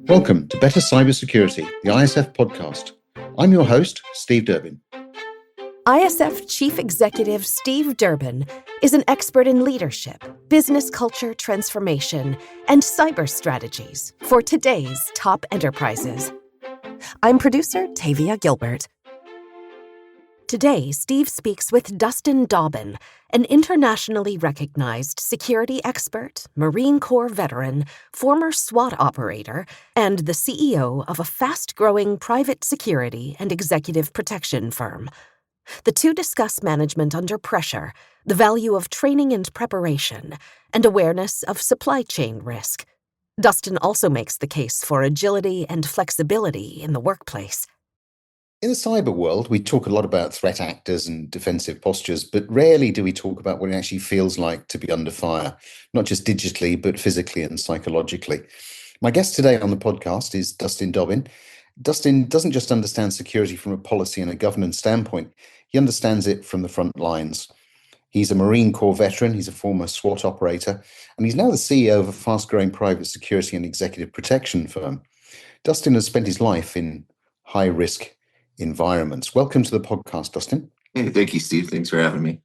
Welcome to Better Cybersecurity, the ISF podcast. I'm your host, Steve Durbin. ISF Chief Executive Steve Durbin is an expert in leadership, business culture transformation, and cyber strategies for today's top enterprises. I'm producer Tavia Gilbert. Today, Steve speaks with Dustin Dobbyn, an internationally recognized security expert, Marine Corps veteran, former SWAT operator, and the CEO of a fast-growing private security and executive protection firm. The two discuss management under pressure, the value of training and preparation, and awareness of supply chain risk. Dustin also makes the case for agility and flexibility in the workplace. In the cyber world, we talk a lot about threat actors and defensive postures, but rarely do we talk about what it actually feels like to be under fire, not just digitally, but physically and psychologically. My guest today on the podcast is Dustin Dobbyn. Dustin doesn't just understand security from a policy and a governance standpoint, he understands it from the front lines. He's a Marine Corps veteran, he's a former SWAT operator, and he's now the CEO of a fast-growing private security and executive protection firm. Dustin has spent his life in high-risk environments. Welcome to the podcast, Dustin. Hey, thank you, Steve. Thanks for having me.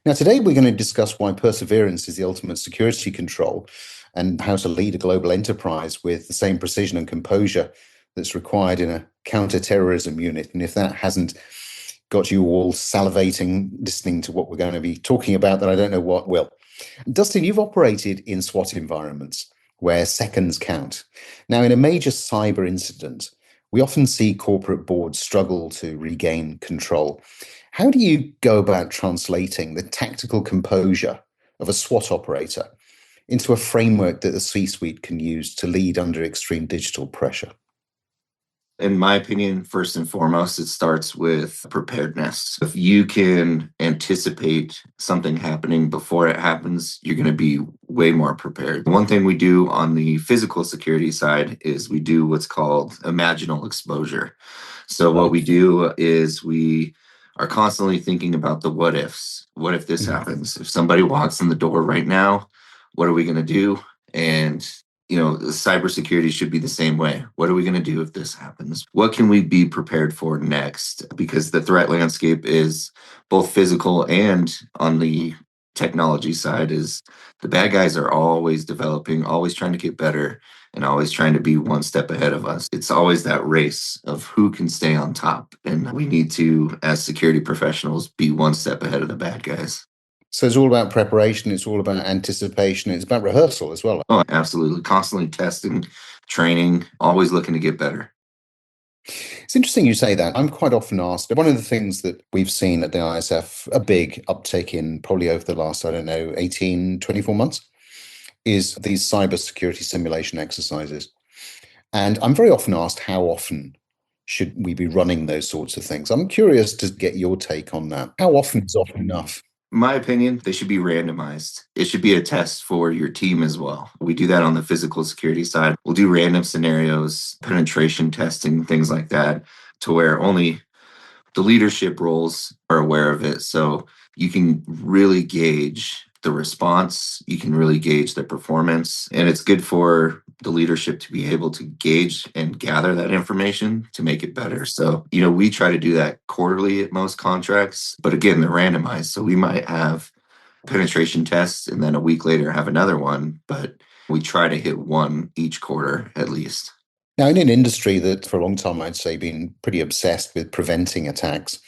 Now, today we're going to discuss why perseverance is the ultimate security control and how to lead a global enterprise with the same precision and composure that's required in a counter-terrorism unit. And if that hasn't got you all salivating listening to what we're going to be talking about, then I don't know what will. Dustin, you've operated in SWAT environments where seconds count. Now, in a major cyber incident, we often see corporate boards struggle to regain control. How do you go about translating the tactical composure of a SWAT operator into a framework that the C-suite can use to lead under extreme digital pressure? In my opinion, first and foremost, it starts with preparedness. If you can anticipate something happening before it happens, you're going to be way more prepared. One thing we do on the physical security side is we do what's called imaginal exposure. So what we do is we are constantly thinking about the what ifs. What if this happens? If somebody walks in the door right now, what are we going to do? And cybersecurity should be the same way. What are we going to do if this happens? What can we be prepared for next? Because the threat landscape is both physical and on the technology side is the bad guys are always developing, always trying to get better, and always trying to be one step ahead of us. It's always that race of who can stay on top. And we need to, as security professionals, be one step ahead of the bad guys. So it's all about preparation, it's all about anticipation, it's about rehearsal as well. Oh, absolutely. Constantly testing, training, always looking to get better. It's interesting you say that. I'm quite often asked, one of the things that we've seen at the ISF, a big uptake in probably over the last, 18, 24 months, is these cybersecurity simulation exercises. And I'm very often asked, how often should we be running those sorts of things? I'm curious to get your take on that. How often is often enough? In my opinion, they should be randomized. It should be a test for your team as well. We do that on the physical security side. We'll do random scenarios, penetration testing, things like that, to where only the leadership roles are aware of it. So you can really gauge the response. You can really gauge the performance. And it's good for the leadership to be able to gauge and gather that information to make it better. So, we try to do that quarterly at most contracts, but again, they're randomized. So we might have penetration tests and then a week later have another one, but we try to hit one each quarter at least. Now, in an industry that for a long time, I'd say, been pretty obsessed with preventing attacks,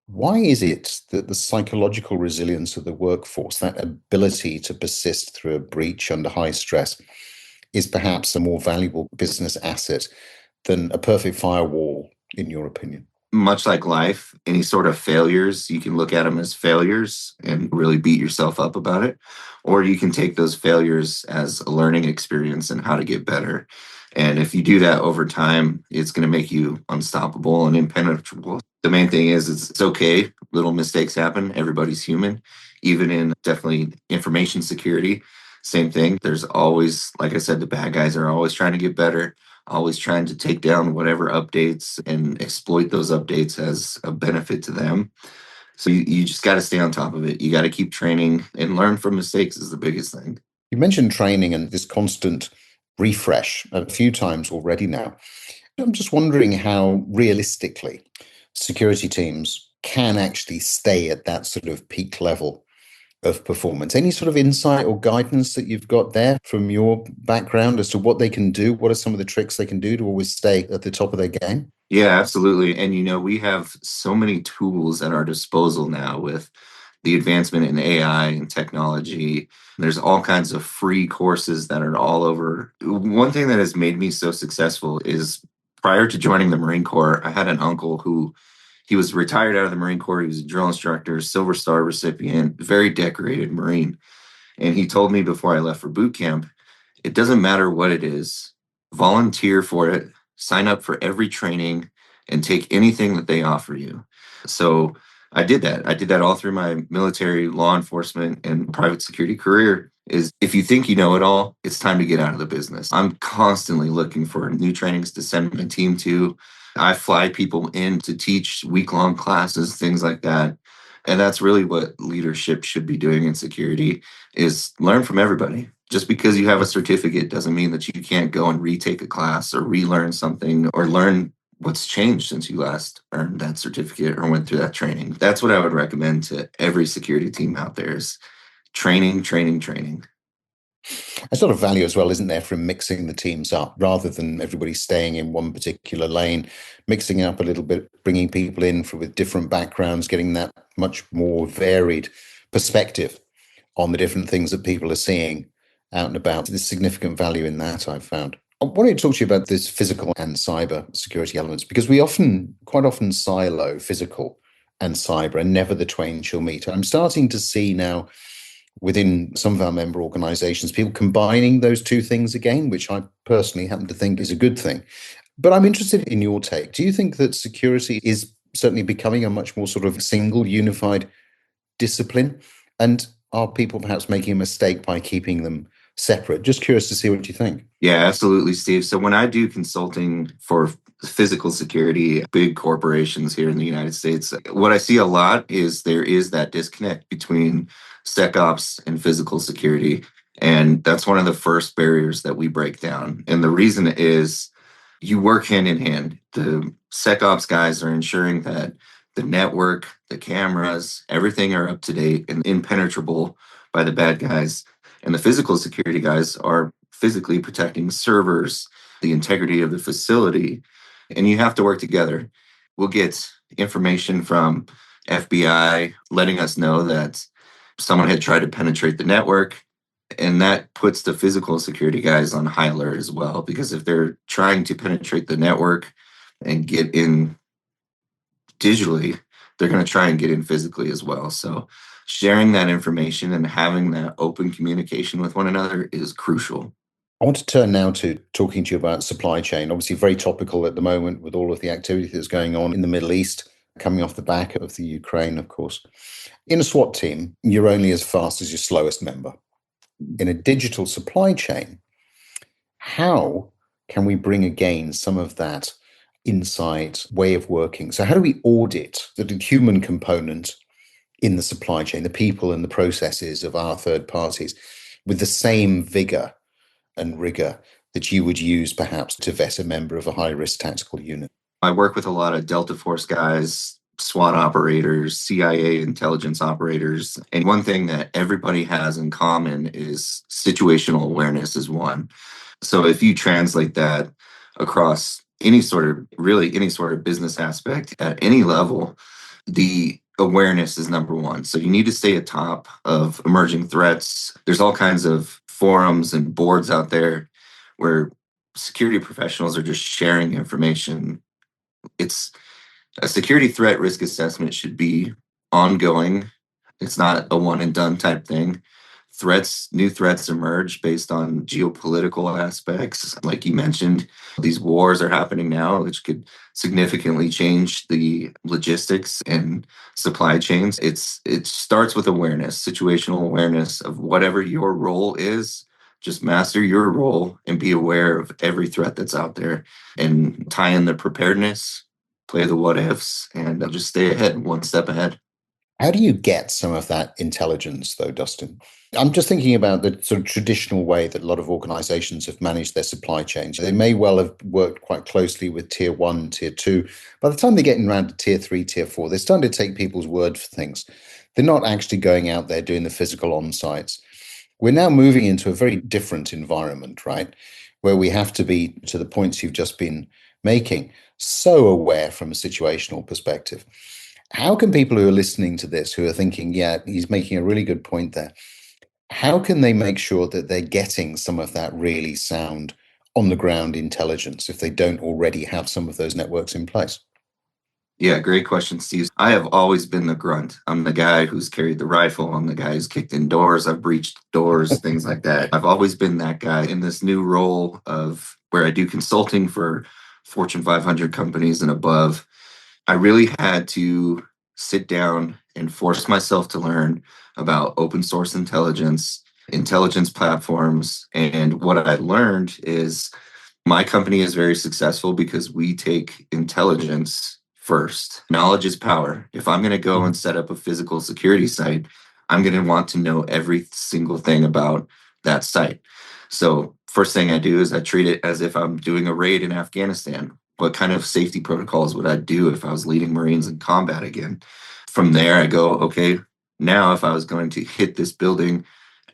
why is it that the psychological resilience of the workforce, that ability to persist through a breach under high stress, is perhaps a more valuable business asset than a perfect firewall, in your opinion? Much like life, any sort of failures, you can look at them as failures and really beat yourself up about it. Or you can take those failures as a learning experience and how to get better. And if you do that over time, it's going to make you unstoppable and impenetrable. The main thing is it's okay. Little mistakes happen. Everybody's human. Even in definitely information security, same thing. There's always, like I said, the bad guys are always trying to get better, always trying to take down whatever updates and exploit those updates as a benefit to them. So you just got to stay on top of it. You got to keep training and learn from mistakes is the biggest thing. You mentioned training and this constant refresh a few times already now. I'm just wondering how realistically security teams can actually stay at that sort of peak level of performance. Any sort of insight or guidance that you've got there from your background as to what they can do? What are some of the tricks they can do to always stay at the top of their game? Yeah, absolutely. And we have so many tools at our disposal now with the advancement in AI and technology. There's all kinds of free courses that are all over. One thing that has made me so successful is prior to joining the Marine Corps, I had an uncle who he was retired out of the Marine Corps. He was a drill instructor, Silver Star recipient, very decorated Marine. And he told me before I left for boot camp, it doesn't matter what it is, volunteer for it, sign up for every training, and take anything that they offer you. So I did that. I did that all through my military, law enforcement, and private security career. Is if you think you know it all, it's time to get out of the business. I'm constantly looking for new trainings to send my team to. I fly people in to teach week-long classes, things like that. And that's really what leadership should be doing in security is learn from everybody. Just because you have a certificate doesn't mean that you can't go and retake a class or relearn something or learn what's changed since you last earned that certificate or went through that training. That's what I would recommend to every security team out there is training, training, training. A sort of value as well, isn't there, from mixing the teams up rather than everybody staying in one particular lane, mixing up a little bit, bringing people in with different backgrounds, getting that much more varied perspective on the different things that people are seeing out and about. There's significant value in that, I've found. I wanted to talk to you about this physical and cyber security elements because we quite often silo physical and cyber and never the twain shall meet. I'm starting to see now within some of our member organizations, people combining those two things again, which I personally happen to think is a good thing. But I'm interested in your take. Do you think that security is certainly becoming a much more sort of single, unified discipline? And are people perhaps making a mistake by keeping them separate? Just curious to see what you think. Yeah, absolutely, Steve. So when I do consulting for physical security, big corporations here in the United States, what I see a lot is there is that disconnect between SecOps and physical security. And that's one of the first barriers that we break down. And the reason is you work hand in hand. The SecOps guys are ensuring that the network, the cameras, everything are up to date and impenetrable by the bad guys. And the physical security guys are physically protecting servers, the integrity of the facility, and you have to work together. We'll get information from FBI letting us know that someone had tried to penetrate the network, and that puts the physical security guys on high alert as well, because if they're trying to penetrate the network and get in digitally, they're going to try and get in physically as well. So sharing that information and having that open communication with one another is crucial. I want to turn now to talking to you about supply chain. Obviously, very topical at the moment with all of the activity that's going on in the Middle East, coming off the back of the Ukraine, of course. In a SWAT team, you're only as fast as your slowest member. In a digital supply chain, how can we bring again some of that insight, way of working? So how do we audit the human component in the supply chain, the people and the processes of our third parties with the same vigor and rigor that you would use perhaps to vet a member of a high-risk tactical unit? I work with a lot of Delta Force guys, SWAT operators, CIA intelligence operators. And one thing that everybody has in common is situational awareness is one. So if you translate that across any sort of business aspect at any level, the awareness is number one. So you need to stay atop of emerging threats. There's all kinds of forums and boards out there where security professionals are just sharing information. It's a security threat risk assessment should be ongoing. It's not a one and done type thing. New threats emerge based on geopolitical aspects. Like you mentioned, these wars are happening now, which could significantly change the logistics and supply chains. It starts with awareness, situational awareness of whatever your role is. Just master your role and be aware of every threat that's out there and tie in the preparedness, play the what ifs, and just stay ahead, one step ahead. How do you get some of that intelligence, though, Dustin? I'm just thinking about the sort of traditional way that a lot of organizations have managed their supply chains. They may well have worked quite closely with tier one, tier two. By the time they're getting around to tier three, tier four, they're starting to take people's word for things. They're not actually going out there doing the physical on-sites. We're now moving into a very different environment, right? Where we have to be, to the points you've just been making, so aware from a situational perspective. How can people who are listening to this, who are thinking, yeah, he's making a really good point there, how can they make sure that they're getting some of that really sound on the ground intelligence if they don't already have some of those networks in place? Yeah, great question, Steve. I have always been the grunt. I'm the guy who's carried the rifle. I'm the guy who's kicked in doors. I've breached doors, things like that. I've always been that guy in this new role of where I do consulting for Fortune 500 companies and above. I really had to sit down and force myself to learn about open source intelligence, intelligence platforms. And what I learned is my company is very successful because we take intelligence first. Knowledge is power. If I'm going to go and set up a physical security site, I'm going to want to know every single thing about that site. So, first thing I do is I treat it as if I'm doing a raid in Afghanistan. What kind of safety protocols would I do if I was leading Marines in combat again? From there, I go, okay, now if I was going to hit this building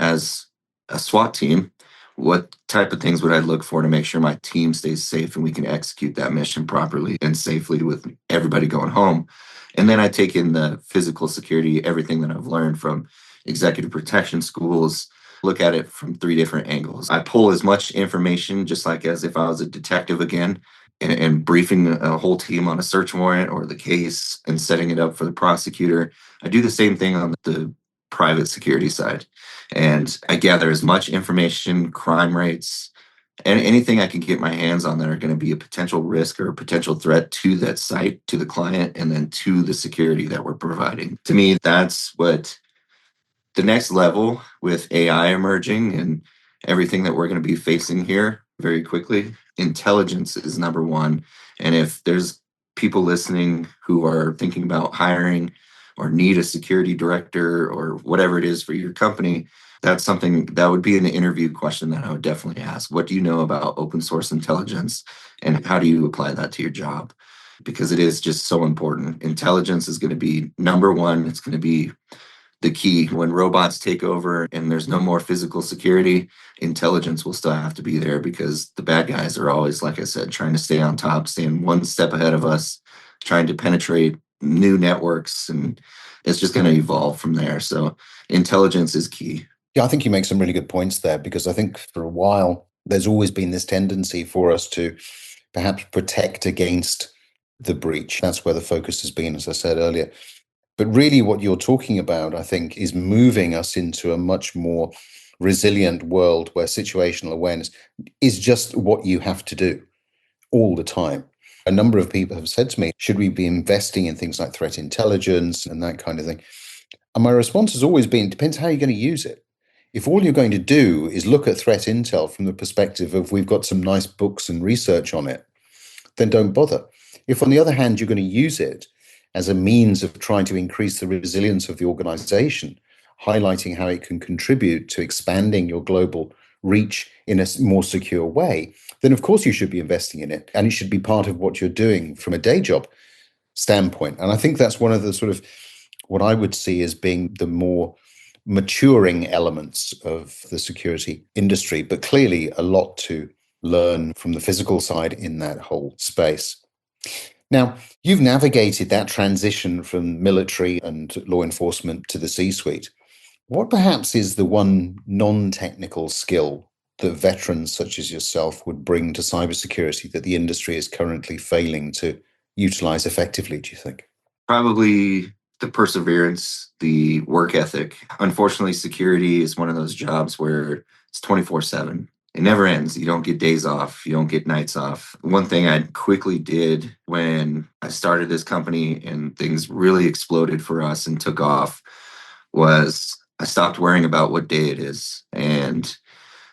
as a SWAT team, what type of things would I look for to make sure my team stays safe and we can execute that mission properly and safely with everybody going home? And then I take in the physical security, everything that I've learned from executive protection schools, look at it from three different angles. I pull as much information, just like as if I was a detective again, and briefing a whole team on a search warrant or the case and setting it up for the prosecutor. I do the same thing on the private security side. And I gather as much information, crime rates, and anything I can get my hands on that are going to be a potential risk or a potential threat to that site, to the client, and then to the security that we're providing. To me, that's what the next level with AI emerging and everything that we're going to be facing here very quickly. Intelligence is number one. And if there's people listening who are thinking about hiring or need a security director or whatever it is for your company, that's something that would be an interview question that I would definitely ask. What do you know about open source intelligence and how do you apply that to your job? Because it is just so important. Intelligence is going to be number one. It's going to be the key. When robots take over and there's no more physical security, intelligence will still have to be there because the bad guys are always, like I said, trying to stay on top, staying one step ahead of us, trying to penetrate new networks, and it's just going to evolve from there. So intelligence is key. Yeah, I think you make some really good points there because I think for a while there's always been this tendency for us to perhaps protect against the breach. That's where the focus has been, as I said earlier. But really, what you're talking about, I think, is moving us into a much more resilient world where situational awareness is just what you have to do all the time. A number of people have said to me, should we be investing in things like threat intelligence and that kind of thing? And my response has always been, depends how you're going to use it. If all you're going to do is look at threat intel from the perspective of we've got some nice books and research on it, then don't bother. If, on the other hand, you're going to use it as a means of trying to increase the resilience of the organization, highlighting how it can contribute to expanding your global reach in a more secure way, then of course you should be investing in it. And it should be part of what you're doing from a day job standpoint. And I think that's one of the sort of what I would see as being the more maturing elements of the security industry, but clearly a lot to learn from the physical side in that whole space. Now, you've navigated that transition from military and law enforcement to the C-suite. What perhaps is the one non-technical skill that veterans such as yourself would bring to cybersecurity that the industry is currently failing to utilize effectively, do you think? Probably the perseverance, the work ethic. Unfortunately, security is one of those jobs where it's 24/7. It never ends. You don't get days off. You don't get nights off. One thing I quickly did when I started this company and things really exploded for us and took off was I stopped worrying about what day it is. And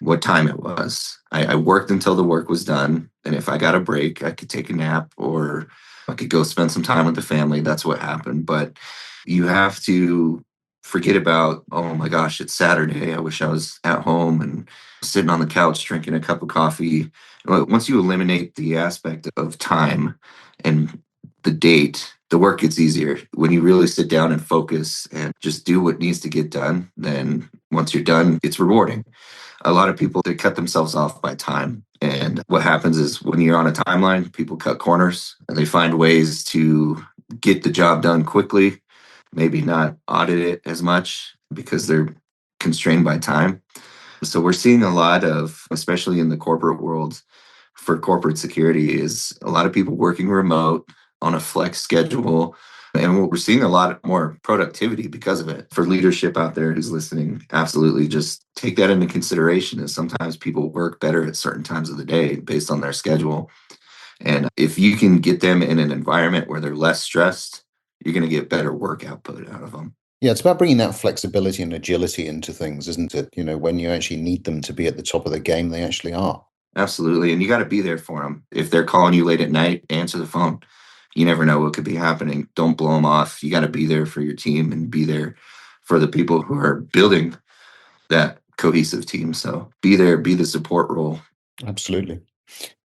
what time it was. I worked until the work was done. And if I got a break, I could take a nap or I could go spend some time with the family. That's what happened. But you have to forget about, oh my gosh, it's Saturday. I wish I was at home and sitting on the couch drinking a cup of coffee. Once you eliminate the aspect of time and the date, the work gets easier. When you really sit down and focus and just do what needs to get done, then once you're done, it's rewarding. A lot of people, they cut themselves off by time. And what happens is when you're on a timeline, people cut corners and they find ways to get the job done quickly, maybe not audit it as much because they're constrained by time. So we're seeing a lot of, especially in the corporate world, for corporate security, is a lot of people working remote on a flex schedule. And we're seeing a lot more productivity because of it. For leadership out there who's listening, absolutely just take that into consideration. Is sometimes people work better at certain times of the day based on their schedule. And if you can get them in an environment where they're less stressed, you're going to get better work output out of them. Yeah, it's about bringing that flexibility and agility into things, isn't it? When you actually need them to be at the top of the game, they actually are. Absolutely. And you got to be there for them. If they're calling you late at night, answer the phone. You never know what could be happening. Don't blow them off. You got to be there for your team and be there for the people who are building that cohesive team. So be there, be the support role. Absolutely.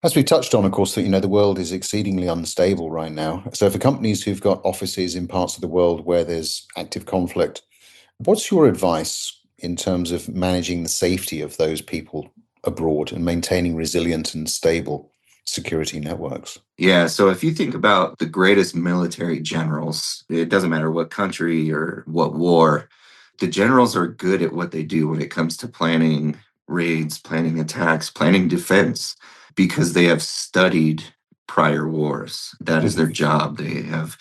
As we touched on, of course, that the world is exceedingly unstable right now. So for companies who've got offices in parts of the world where there's active conflict, what's your advice in terms of managing the safety of those people abroad and maintaining resilient and stable security networks? Yeah, so if you think about the greatest military generals, it doesn't matter what country or what war, the generals are good at what they do when it comes to planning raids, planning attacks, planning defense, because they have studied prior wars. That is their job. They have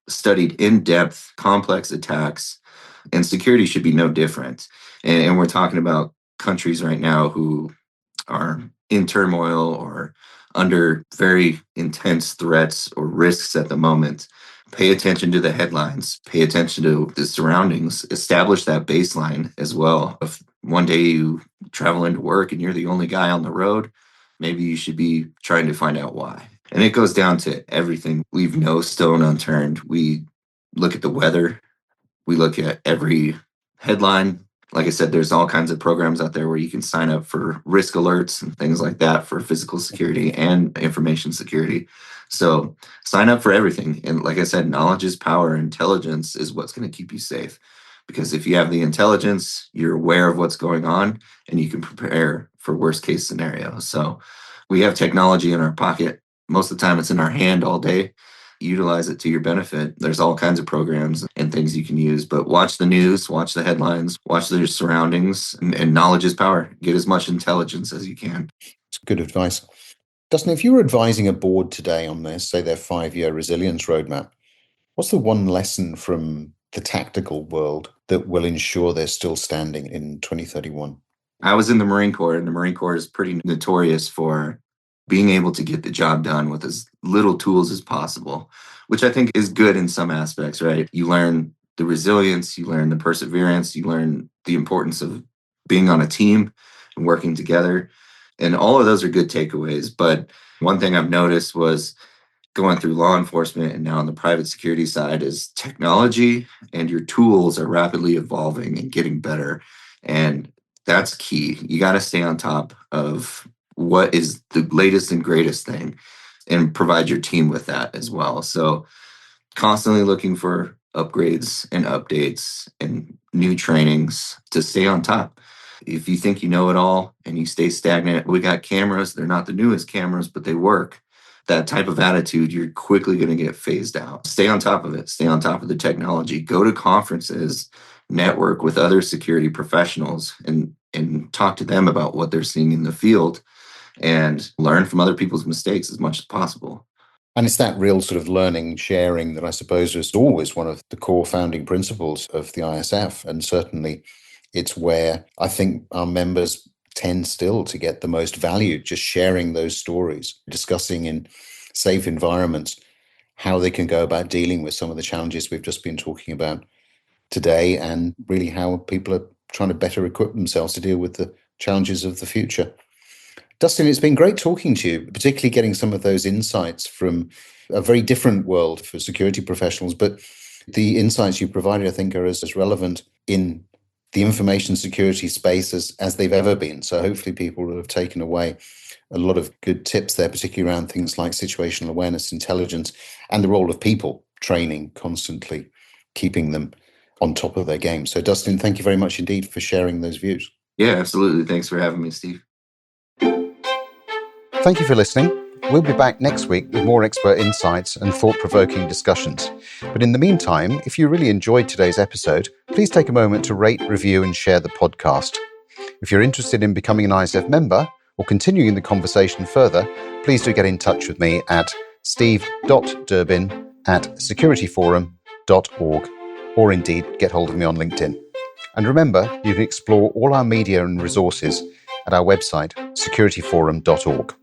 studied in depth, complex attacks, and security should be no different. And we're talking about countries right now who are in turmoil or under very intense threats or risks at the moment. Pay attention to the headlines, pay attention to the surroundings, establish that baseline as well. If one day you travel into work and you're the only guy on the road, maybe you should be trying to find out why. And it goes down to everything. Leave no stone unturned. We look at the weather, we look at every headline. Like I said, there's all kinds of programs out there where you can sign up for risk alerts and things like that for physical security and information security. So sign up for everything. And like I said, knowledge is power. Intelligence is what's going to keep you safe. Because if you have the intelligence, you're aware of what's going on and you can prepare for worst case scenarios. So we have technology in our pocket. Most of the time it's in our hand all day. Utilize it to your benefit. There's all kinds of programs and things you can use, but watch the news, watch the headlines, watch their surroundings, and knowledge is power. Get as much intelligence as you can. It's good advice. Dustin, if you were advising a board today on this, say their 5-year resilience roadmap, what's the one lesson from the tactical world that will ensure they're still standing in 2031? I was in the Marine Corps, and the Marine Corps is pretty notorious for being able to get the job done with as little tools as possible, which I think is good in some aspects, right? You learn the resilience, you learn the perseverance, you learn the importance of being on a team and working together. And all of those are good takeaways. But one thing I've noticed was going through law enforcement and now on the private security side is technology and your tools are rapidly evolving and getting better. And that's key. You got to stay on top of what is the latest and greatest thing and provide your team with that as well. So constantly looking for upgrades and updates and new trainings to stay on top. If you think you know it all and you stay stagnant, we got cameras. They're not the newest cameras, but they work. That type of attitude, you're quickly going to get phased out. Stay on top of it. Stay on top of the technology. Go to conferences, network with other security professionals, and talk to them about what they're seeing in the field and learn from other people's mistakes as much as possible. And it's that real sort of learning, sharing that I suppose is always one of the core founding principles of the ISF. And certainly it's where I think our members tend still to get the most value, just sharing those stories, discussing in safe environments how they can go about dealing with some of the challenges we've just been talking about today, and really how people are trying to better equip themselves to deal with the challenges of the future. Dustin, it's been great talking to you, particularly getting some of those insights from a very different world for security professionals. But the insights you provided, I think, are as relevant in the information security space as they've ever been. So hopefully people will have taken away a lot of good tips there, particularly around things like situational awareness, intelligence, and the role of people training, constantly keeping them on top of their game. So Dustin, thank you very much indeed for sharing those views. Yeah, absolutely. Thanks for having me, Steve. Thank you for listening. We'll be back next week with more expert insights and thought-provoking discussions. But in the meantime, if you really enjoyed today's episode, please take a moment to rate, review, and share the podcast. If you're interested in becoming an ISF member or continuing the conversation further, please do get in touch with me at steve.durbin@securityforum.org, or indeed get hold of me on LinkedIn. And remember, you can explore all our media and resources at our website, securityforum.org.